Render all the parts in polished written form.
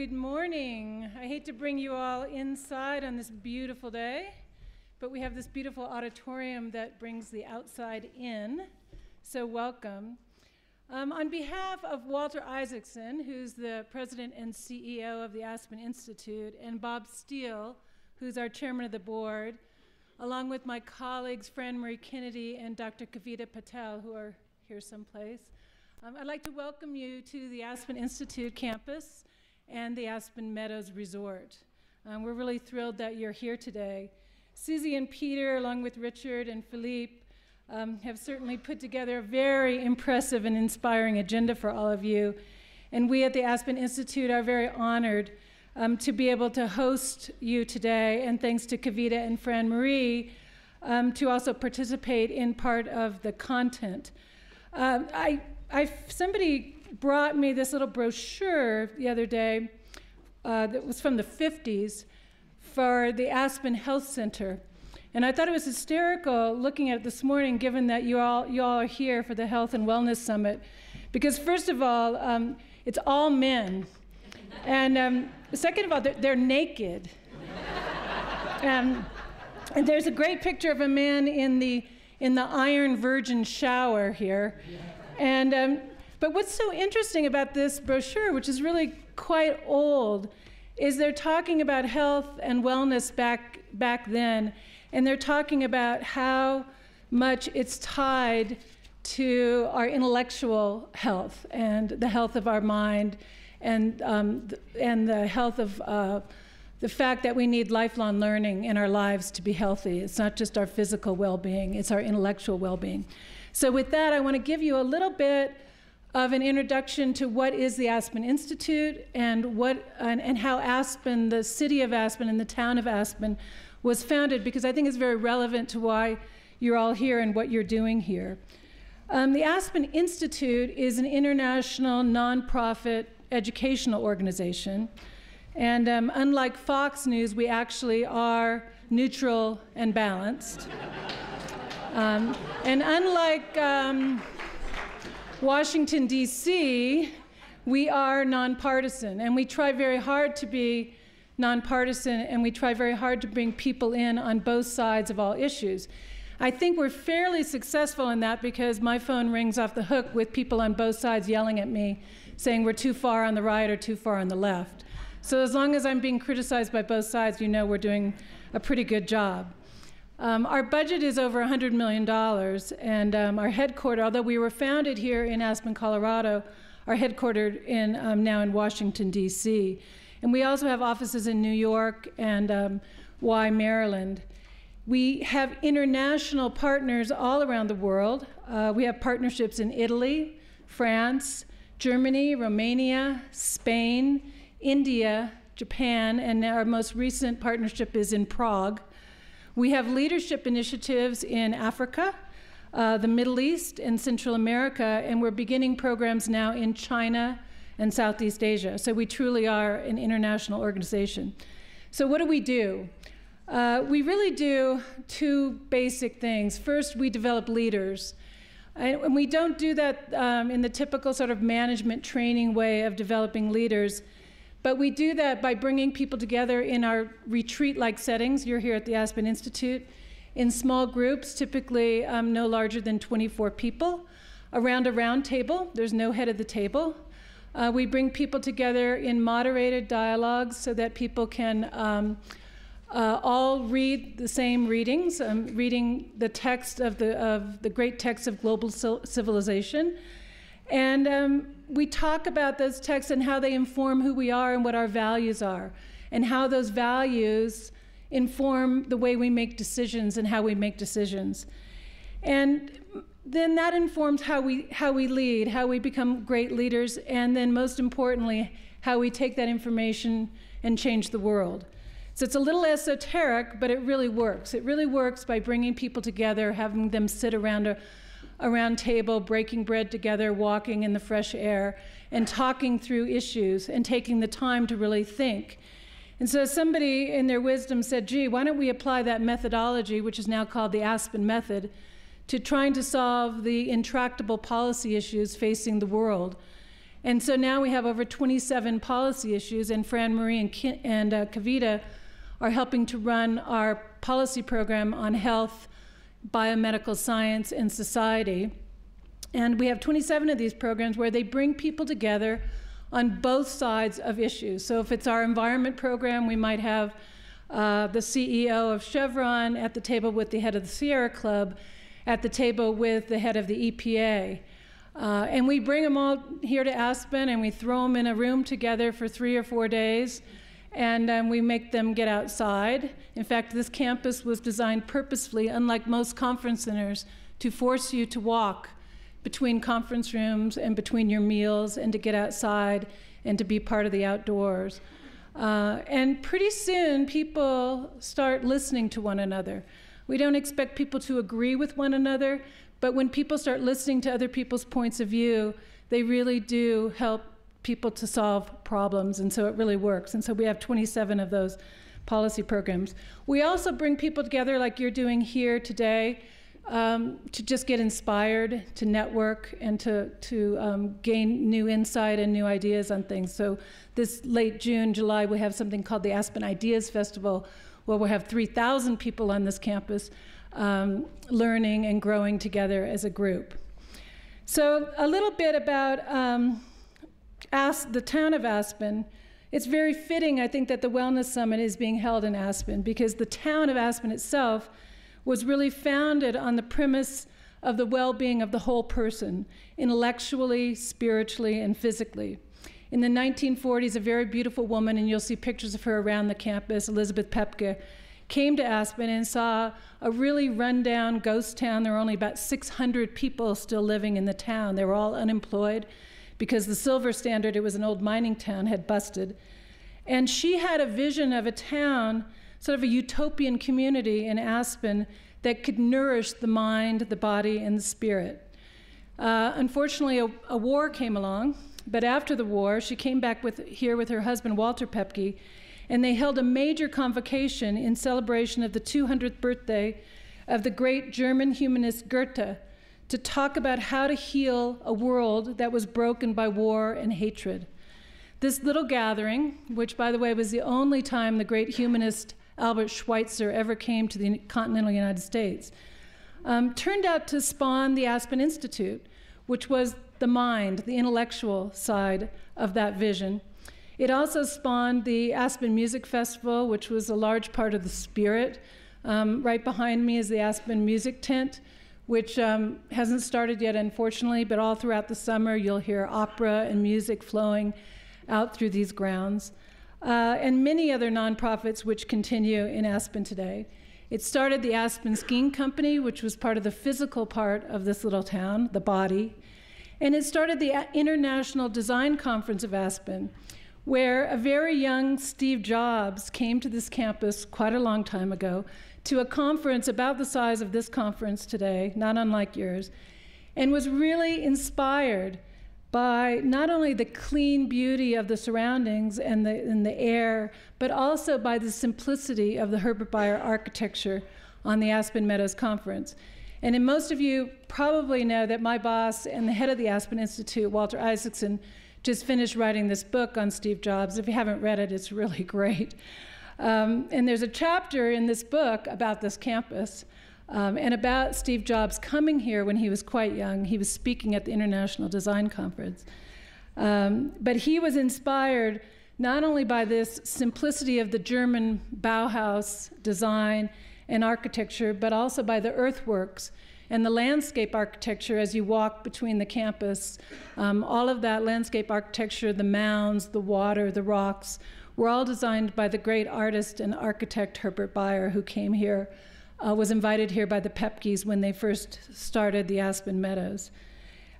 Good morning. I hate to bring you all inside on this beautiful day, but we have this beautiful auditorium that brings the outside in, so welcome. On behalf of Walter Isaacson, who's the president and CEO of the Aspen Institute, and Bob Steele, who's our chairman of the board, along with my colleagues, Fran Marie Kennedy and Dr. Kavita Patel, who are here someplace, I'd like to welcome you to the Aspen Institute campus and the Aspen Meadows Resort. We're really thrilled that you're here today. Susie and Peter, along with Richard and Philippe, have certainly put together a very impressive and inspiring agenda for all of you. And we at the Aspen Institute are very honored to be able to host you today, and thanks to Kavita and Fran Marie, to also participate in part of the content. Somebody brought me this little brochure the other day that was from the 50s for the Aspen Health Center. And I thought it was hysterical looking at it this morning, given that you all are here for the Health and Wellness Summit. Because first of all, it's all men. And second of all, they're naked. And there's a great picture of a man in the Iron Virgin shower here. And but what's so interesting about this brochure, which is really quite old, is they're talking about health and wellness back then, and they're talking about how much it's tied to our intellectual health and the health of our mind, and the health of the fact that we need lifelong learning in our lives to be healthy. It's not just our physical well-being, it's our intellectual well-being. So with that, I want to give you a little bit of an introduction to what is the Aspen Institute and how Aspen, the city of Aspen and the town of Aspen, was founded, because I think it's very relevant to why you're all here and what you're doing here. The Aspen Institute is an international nonprofit educational organization. And unlike Fox News, we actually are neutral and balanced. And unlike Washington, D.C., we are nonpartisan, and we try very hard to be nonpartisan, and we try very hard to bring people in on both sides of all issues. I think we're fairly successful in that, because my phone rings off the hook with people on both sides yelling at me, saying we're too far on the right or too far on the left. So as long as I'm being criticized by both sides, you know we're doing a pretty good job. Our budget is over $100 million, and our headquarters, although we were founded here in Aspen, Colorado, are headquartered now in Washington, D.C. And we also have offices in New York and Maryland. We have international partners all around the world. We have partnerships in Italy, France, Germany, Romania, Spain, India, Japan, and our most recent partnership is in Prague. We have leadership initiatives in Africa, the Middle East, and Central America, and we're beginning programs now in China and Southeast Asia. So we truly are an international organization. So what do? We really do two basic things. First, we develop leaders. And we don't do that in the typical sort of management training way of developing leaders. But we do that by bringing people together in our retreat-like settings. You're here at the Aspen Institute, in small groups, typically no larger than 24 people, around a round table. There's no head of the table. We bring people together in moderated dialogues so that people can all read the same readings, reading the text of the great text of global civilization. And we talk about those texts and how they inform who we are and what our values are, and how those values inform the way we make decisions and how we make decisions. And then that informs how we lead, how we become great leaders, and then most importantly, how we take that information and change the world. So it's a little esoteric, but it really works. It really works by bringing people together, having them sit around a round table, breaking bread together, walking in the fresh air, and talking through issues and taking the time to really think. And so somebody in their wisdom said, gee, why don't we apply that methodology, which is now called the Aspen method, to trying to solve the intractable policy issues facing the world. And so now we have over 27 policy issues, and Fran Marie and Kavita are helping to run our policy program on health, biomedical science, and society. And we have 27 of these programs where they bring people together on both sides of issues. So if it's our environment program, we might have the CEO of Chevron at the table with the head of the Sierra Club, at the table with the head of the EPA. And we bring them all here to Aspen, and we throw them in a room together for 3 or 4 days, and we make them get outside. In fact, this campus was designed purposefully, unlike most conference centers, to force you to walk between conference rooms and between your meals, and to get outside and to be part of the outdoors. And pretty soon, people start listening to one another. We don't expect people to agree with one another, but when people start listening to other people's points of view, they really do help people to solve problems, and so it really works. And so we have 27 of those policy programs. We also bring people together like you're doing here today, to just get inspired, to network, and to gain new insight and new ideas on things. So this late June, July, we have something called the Aspen Ideas Festival, where we'll have 3,000 people on this campus learning and growing together as a group. So a little bit about the town of Aspen. It's very fitting, I think, that the Wellness Summit is being held in Aspen, because the town of Aspen itself was really founded on the premise of the well-being of the whole person, intellectually, spiritually, and physically. In the 1940s, a very beautiful woman, and you'll see pictures of her around the campus, Elizabeth Pepke, came to Aspen and saw a really run-down ghost town. There were only about 600 people still living in the town. They were all unemployed because the silver standard, it was an old mining town, had busted. And she had a vision of a town, sort of a utopian community in Aspen that could nourish the mind, the body, and the spirit. Unfortunately, a war came along, but after the war, she came back here with her husband, Walter Pepke, and they held a major convocation in celebration of the 200th birthday of the great German humanist Goethe, to talk about how to heal a world that was broken by war and hatred. This little gathering, which, by the way, was the only time the great humanist Albert Schweitzer ever came to the continental United States, turned out to spawn the Aspen Institute, which was the mind, the intellectual side of that vision. It also spawned the Aspen Music Festival, which was a large part of the spirit. Right behind me is the Aspen Music Tent, which hasn't started yet, unfortunately, but all throughout the summer you'll hear opera and music flowing out through these grounds. And many other nonprofits which continue in Aspen today. It started the Aspen Skiing Company, which was part of the physical part of this little town, the body. And it started the International Design Conference of Aspen, where a very young Steve Jobs came to this campus quite a long time ago to a conference about the size of this conference today, not unlike yours, and was really inspired by not only the clean beauty of the surroundings and the air, but also by the simplicity of the Herbert Bayer architecture on the Aspen Meadows Conference. And most of you probably know that my boss and the head of the Aspen Institute, Walter Isaacson, just finished writing this book on Steve Jobs. If you haven't read it, it's really great. And there's a chapter in this book about this campus, and about Steve Jobs coming here when he was quite young. He was speaking at the International Design Conference. But he was inspired not only by this simplicity of the German Bauhaus design and architecture, but also by the earthworks and the landscape architecture as you walk between the campus. All of that landscape architecture, the mounds, the water, the rocks, were all designed by the great artist and architect Herbert Bayer, who came here, was invited here by the Pepkes when they first started the Aspen Meadows.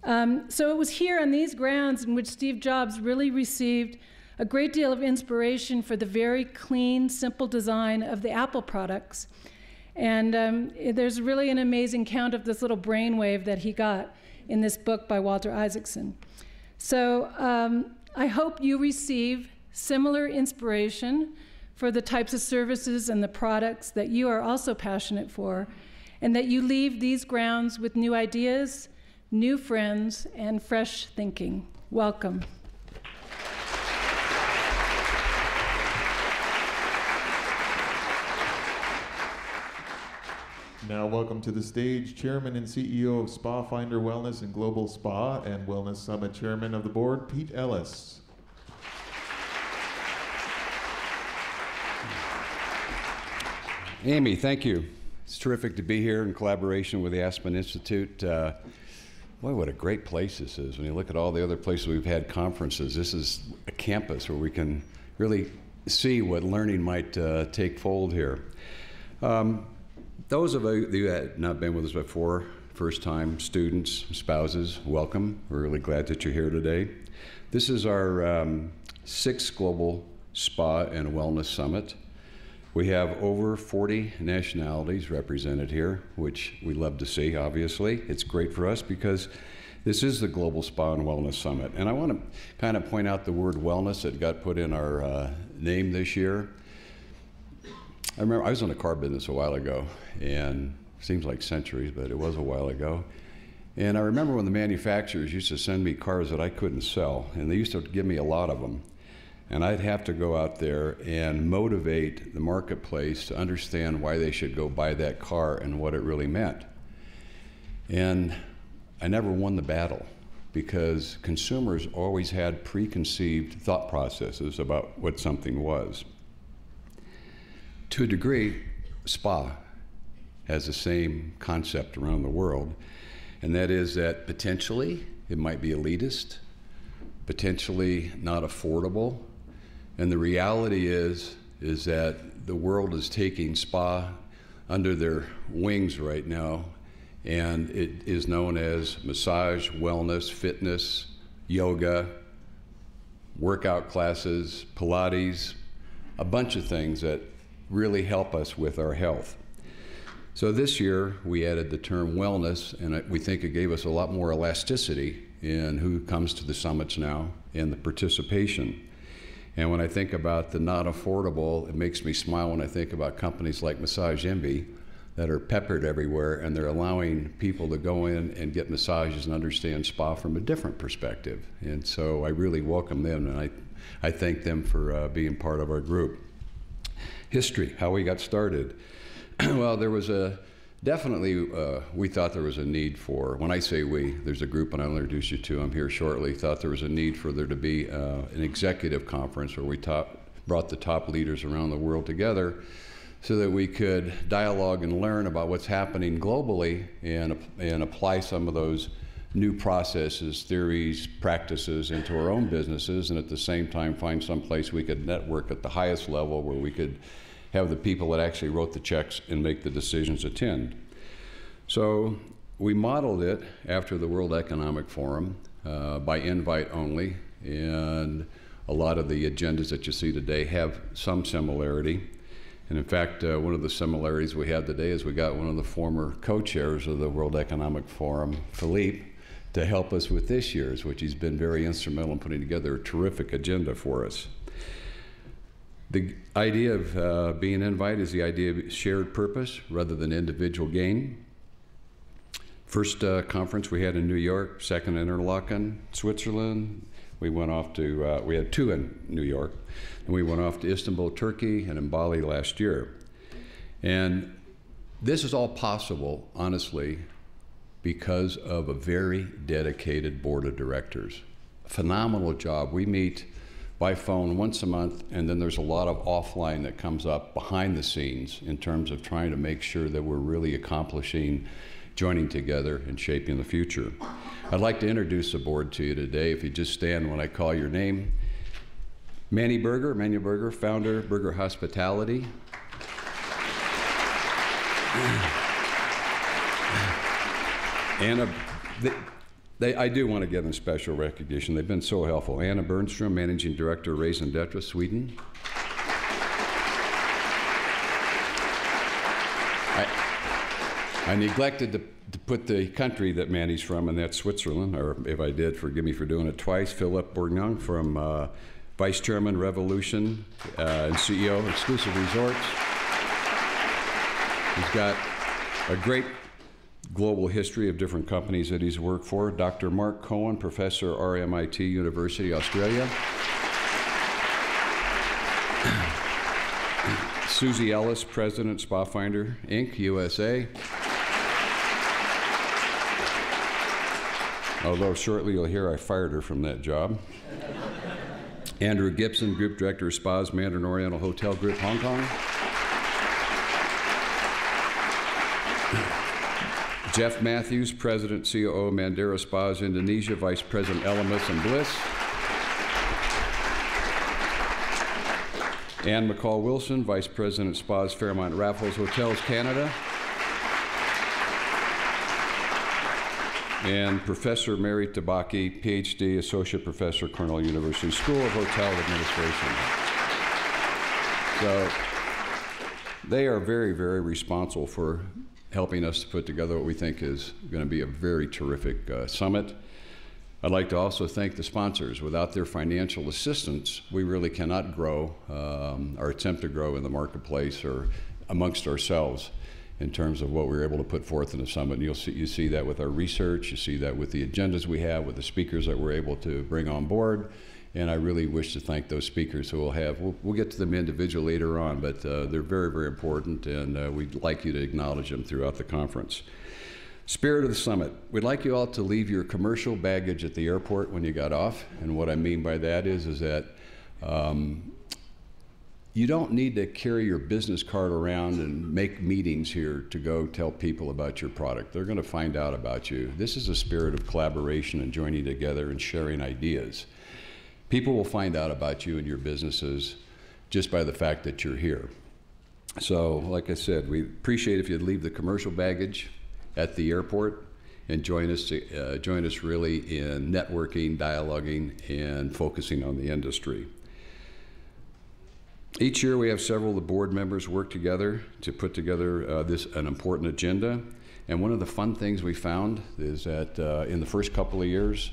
So it was here on these grounds in which Steve Jobs really received a great deal of inspiration for the very clean, simple design of the Apple products. And there's really an amazing count of this little brainwave that he got in this book by Walter Isaacson. So I hope you receive similar inspiration for the types of services and the products that you are also passionate for, and that you leave these grounds with new ideas, new friends, and fresh thinking. Welcome. Now welcome to the stage Chairman and CEO of SpaFinder Wellness and Global Spa and Wellness Summit Chairman of the Board, Pete Ellis. Amy, thank you. It's terrific to be here in collaboration with the Aspen Institute. Boy, what a great place this is. When you look at all the other places we've had conferences, this is a campus where we can really see what learning might take fold here. Those of you that have not been with us before, first-time students, spouses, welcome. We're really glad that you're here today. This is our 6th Global Spa and Wellness Summit. We have over 40 nationalities represented here, which we love to see, obviously. It's great for us because this is the Global Spa and Wellness Summit. And I want to kind of point out the word wellness that got put in our name this year. I remember I was in the car business a while ago, and it seems like centuries, but it was a while ago. And I remember when the manufacturers used to send me cars that I couldn't sell, and they used to give me a lot of them. And I'd have to go out there and motivate the marketplace to understand why they should go buy that car and what it really meant. And I never won the battle because consumers always had preconceived thought processes about what something was. To a degree, spa has the same concept around the world, and that is that potentially it might be elitist, potentially not affordable, and the reality is that the world is taking spa under their wings right now, and it is known as massage, wellness, fitness, yoga, workout classes, Pilates, a bunch of things that really help us with our health. So this year we added the term wellness, and we think it gave us a lot more elasticity in who comes to the summits now and the participation. And when I think about the not affordable, it makes me smile when I think about companies like Massage Envy that are peppered everywhere, and they're allowing people to go in and get massages and understand spa from a different perspective. And so I really welcome them, and I thank them for being part of our group. History, how we got started. Well, there was definitely, we thought there was a need for, when I say we, there's a group, and I'll introduce you to them here shortly, thought there was a need for there to be an executive conference where we brought the top leaders around the world together so that we could dialogue and learn about what's happening globally and apply some of those new processes, theories, practices into our own businesses, and at the same time find some place we could network at the highest level where we could have the people that actually wrote the checks and make the decisions attend. So we modeled it after the World Economic Forum by invite only, and a lot of the agendas that you see today have some similarity. And in fact, one of the similarities we had today is we got one of the former co-chairs of the World Economic Forum, Philippe, to help us with this year's, which he's been very instrumental in putting together a terrific agenda for us. The idea of being invited is the idea of shared purpose rather than individual gain. First conference we had in New York, second in Interlaken, Switzerland. We went off to, we had 2 in New York, and we went off to Istanbul, Turkey, and in Bali last year. And this is all possible, honestly, because of a very dedicated board of directors. Phenomenal job. We meet by phone once a month, and then there's a lot of offline that comes up behind the scenes in terms of trying to make sure that we're really accomplishing, joining together and shaping the future. I'd like to introduce the board to you today. If you just stand when I call your name. Manny Berger, Emmanuel Berger, founder, Berger Hospitality. Anna, I do want to give them special recognition. They've been so helpful. Anna Bernstrom, Managing Director, Raisen Detra, Sweden. I neglected to put the country that Manny's from, and that's Switzerland, or if I did, forgive me for doing it twice. Philippe Bourgnon from Vice Chairman, Revolution, and CEO, Exclusive Resorts. He's got a great global history of different companies that he's worked for. Dr. Mark Cohen, professor, RMIT University, Australia. Susie Ellis, president, SpaFinder Inc., USA. Although shortly you'll hear I fired her from that job. Andrew Gibson, group director of Spas, Mandarin Oriental Hotel Group, Hong Kong. Jeff Matthews, president, COO, Mandara Spas, Indonesia, vice president, Elemis and Bliss. Ann McCall Wilson, vice president, Spas, Fairmont Raffles Hotels, Canada. And Professor Mary Tabaki, PhD, associate professor, Cornell University School of Hotel Administration. So they are very, very responsible for helping us to put together what we think is going to be a very terrific summit. I'd like to also thank the sponsors. Without their financial assistance, we really cannot grow or attempt to grow in the marketplace or amongst ourselves in terms of what we're able to put forth in the summit. And you see that with our research, you see that with the agendas we have, with the speakers that we're able to bring on board. And I really wish to thank those speakers who we'll get to them individually later on, but they're very, very important, and we'd like you to acknowledge them throughout the conference. Spirit of the summit. We'd like you all to leave your commercial baggage at the airport when you got off. And what I mean by that is that you don't need to carry your business card around and make meetings here to go tell people about your product. They're going to find out about you. This is a spirit of collaboration and joining together and sharing ideas. People will find out about you and your businesses just by the fact that you're here. So, like I said, we appreciate if you'd leave the commercial baggage at the airport and join us really in networking, dialoguing, and focusing on the industry. Each year we have several of the board members work together to put together an important agenda. And one of the fun things we found is that in the first couple of years,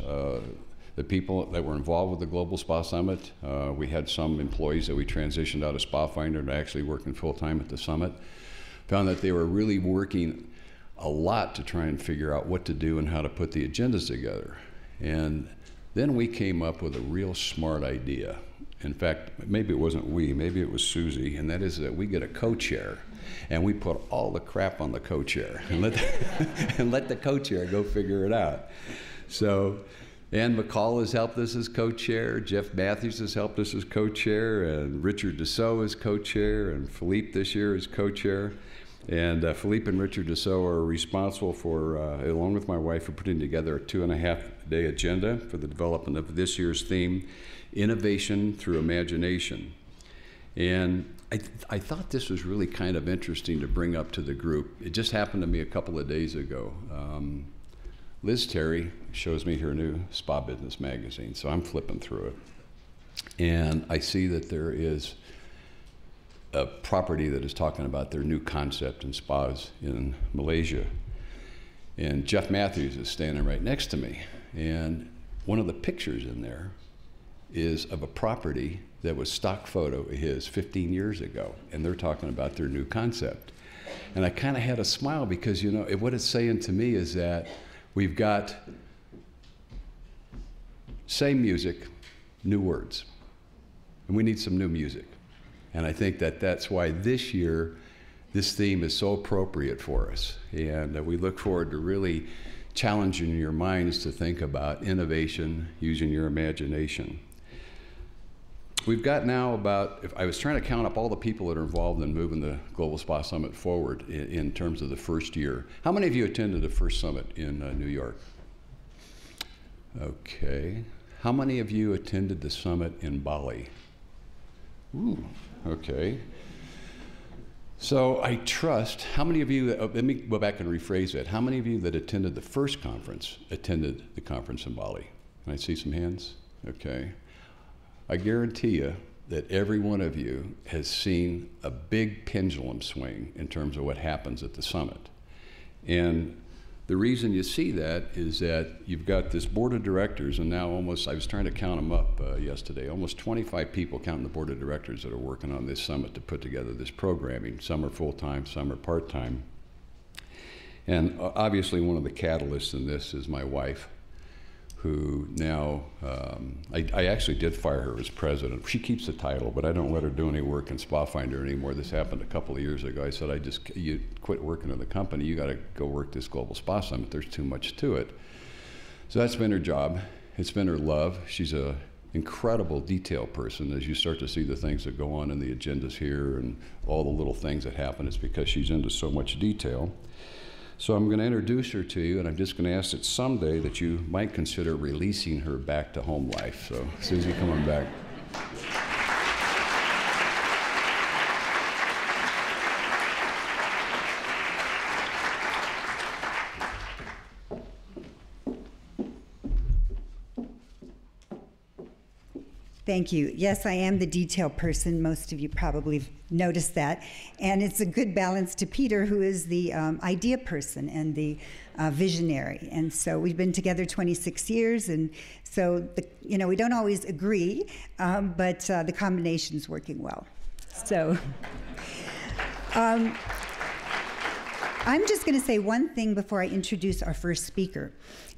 the people that were involved with the Global Spa Summit, we had some employees that we transitioned out of SpaFinder to actually working full-time at the summit, found that they were really working a lot to try and figure out what to do and how to put the agendas together. And then we came up with a real smart idea. In fact, maybe it wasn't we, maybe it was Susie, and that is that we get a co-chair and we put all the crap on the co-chair and let the co-chair go figure it out. So Ann McCall has helped us as co-chair, Jeff Matthews has helped us as co-chair, and Richard Dussault is co-chair, and Philippe this year is co-chair. And Philippe and Richard Dussault are responsible for, along with my wife, for putting together a 2.5-day agenda for the development of this year's theme, Innovation Through Imagination. And I thought this was really kind of interesting to bring up to the group. It just happened to me a couple of days ago. Liz Terry shows me her new Spa Business magazine, so I'm flipping through it. And I see that there is a property that is talking about their new concept in spas in Malaysia. And Jeff Matthews is standing right next to me. And one of the pictures in there is of a property that was stock photo of his 15 years ago. And they're talking about their new concept. And I kind of had a smile because, you know, what it's saying to me is that we've got same music, new words. And we need some new music. And I think that that's why this year, this theme is so appropriate for us. And we look forward to really challenging your minds to think about innovation using your imagination. We've got now about, if I was trying to count up all the people that are involved in moving the Global Spa Summit forward in terms of the first year. How many of you attended the first summit in New York? Okay. How many of you attended the summit in Bali? Ooh, okay. So I trust, how many of you, let me go back and rephrase that. How many of you that attended the first conference attended the conference in Bali? Can I see some hands? Okay. I guarantee you that every one of you has seen a big pendulum swing in terms of what happens at the summit. And the reason you see that is that you've got this board of directors, and now almost, I was trying to count them up yesterday, almost 25 people counting the board of directors that are working on this summit to put together this programming. Some are full-time, some are part-time. And obviously one of the catalysts in this is my wife, who now, I actually did fire her as president. She keeps the title, but I don't let her do any work in SpaFinder anymore. This happened a couple of years ago. I said, you quit working in the company, you gotta go work this Global Spa Summit. There's too much to it. So that's been her job. It's been her love. She's a incredible detail person. As you start to see the things that go on in the agendas here and all the little things that happen, it's because she's into so much detail. So I'm going to introduce her to you, and I'm just going to ask that someday that you might consider releasing her back to home life. So Susie, come on back. Thank you. Yes, I am the detail person. Most of you probably have noticed that. And it's a good balance to Peter, who is the idea person and the visionary. And so we've been together 26 years, and so we don't always agree, but the combination's working well. So I'm just going to say one thing before I introduce our first speaker.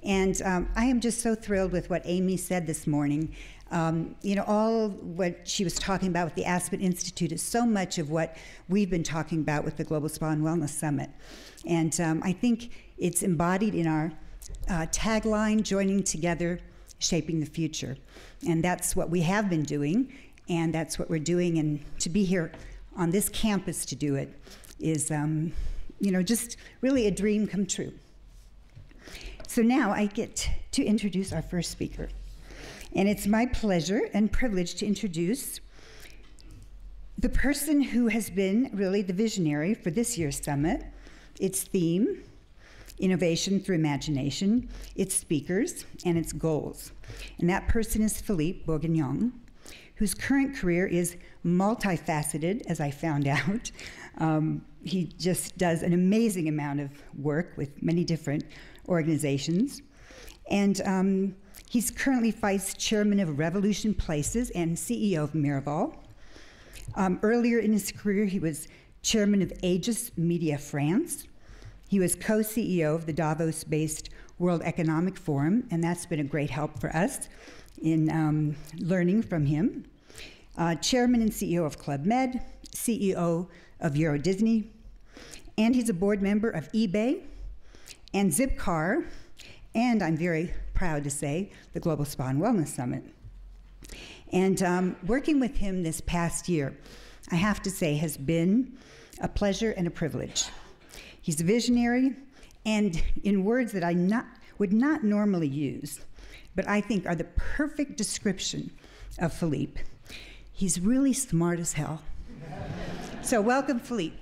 And I am just so thrilled with what Amy said this morning. All what she was talking about with the Aspen Institute is so much of what we've been talking about with the Global Spa and Wellness Summit. And I think it's embodied in our tagline, joining together, shaping the future. And that's what we have been doing, and that's what we're doing. And to be here on this campus to do it is, just really a dream come true. So now I get to introduce our first speaker. And it's my pleasure and privilege to introduce the person who has been really the visionary for this year's summit, its theme, innovation through imagination, its speakers, and its goals. And that person is Philippe Bourguignon, whose current career is multifaceted, as I found out. He just does an amazing amount of work with many different organizations. And he's currently vice chairman of Revolution Places and CEO of Miraval. Earlier in his career, he was chairman of Aegis Media France. He was co-CEO of the Davos-based World Economic Forum, and that's been a great help for us in learning from him. Chairman and CEO of Club Med, CEO of Euro Disney, and he's a board member of eBay and Zipcar, and I'm very proud to say, the Global Spa and Wellness Summit. And working with him this past year, I have to say, has been a pleasure and a privilege. He's a visionary, and in words that I would not normally use, but I think are the perfect description of Philippe, he's really smart as hell. So welcome, Philippe.